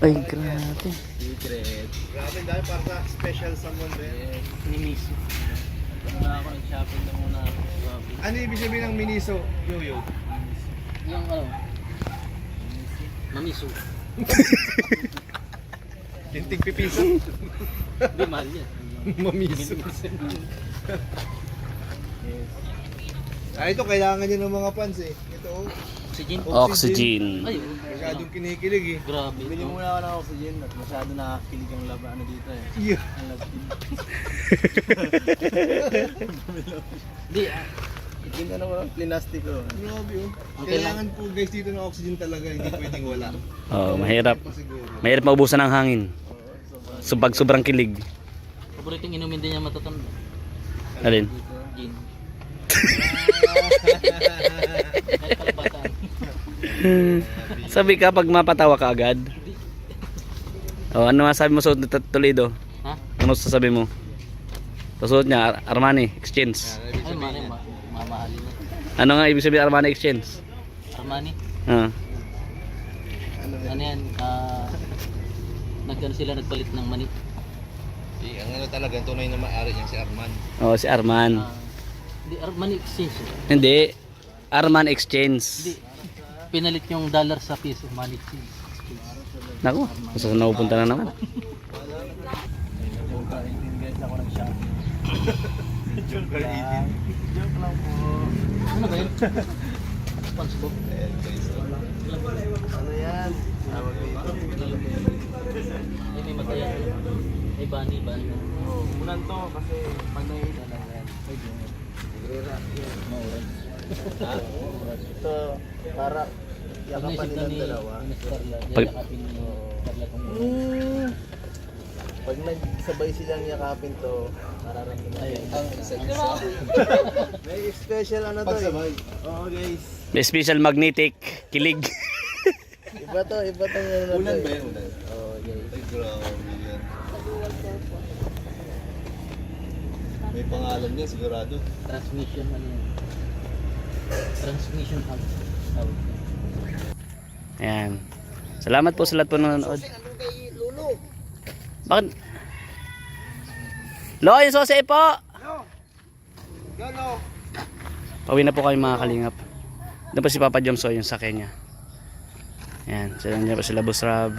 Ay, grabe. Secret. Grabe, dahil para sa special someone ba yan? Yes, Miniso. Muna ako, nag-shopping na muna ako. Grabe. Ano ibig sabihin ng Miniso, Yoyo? Yung ano? Mamiso. Yung tigpipiso? Hindi, mahal yan. Mamiso. Yes. Ah, ito kailangan niya ng mga fans eh. Ito oh. Oxygen. Oxygen. Ay, Masyadong kinikilig eh. grabe. Bili muna ako ng oxygen at masyado nakakilig ang laba ano dito eh. Yeah. Ang labid. Hindi, Itinda na walang plinastiko. Grabe oh. Okay Kailangan po guys dito ng oxygen talaga. Hindi pwedeng wala. Oo, mahirap. Pa siguro. Mahirap maubusan ng hangin. Subag sobrang kilig. paboritong inumin din niya matatanda. Alin? Gin. Kahit kalabatan. Sabi ka pag mapatawa ka agad. Oh, ano masabi mo sa Toledo? Ha? Ano sasabi mo? Pasuot niya Armani Exchange. Ay, mamahalin na. Ano nga ibig sabihin Armani Exchange? Armani. Ah. Ano yan? Nagkano sila nagpalit ng mani. Ang ano talaga, ang tunay na maaari niya si Arman. Oh, si Arman. Hindi, Armani exchange. Hindi. Arman Exchange. Hindi. Pinalit yung dollar sa piso. Money exchange. Naku, gusto ko napupunta na naman. Guys, ako nag-shopping. Joke lang. Joke lang po. Ano ba yun? SpongeBob. Ano yan? Tawag dito. Ay, may matayan. Ay, bani. Oh, unan to kasi pag nakikita lang yan. Mauran. Ito, para yakapan nilang dalawa. Pag- Pag nagsabay silang yakapin to, Ay, ang may special ano to eh. Oo guys. May special magnetic kilig. Iba to ano to. Ulan ba yan? Ulan? Oo guys. Ay, grabe yan. May pangalan niya sigurado. transmission ano yun? Transmission hub. Tawag. Ayan. Salamat po sa lahat po ng nanonood. Bakit? Lo, yung sose po! Gano? Pauwi na po kami mga kalingap. Doon pa si Papa Jomso yung sakay niya. Ayan. Sila niya pa sila Boss Rob.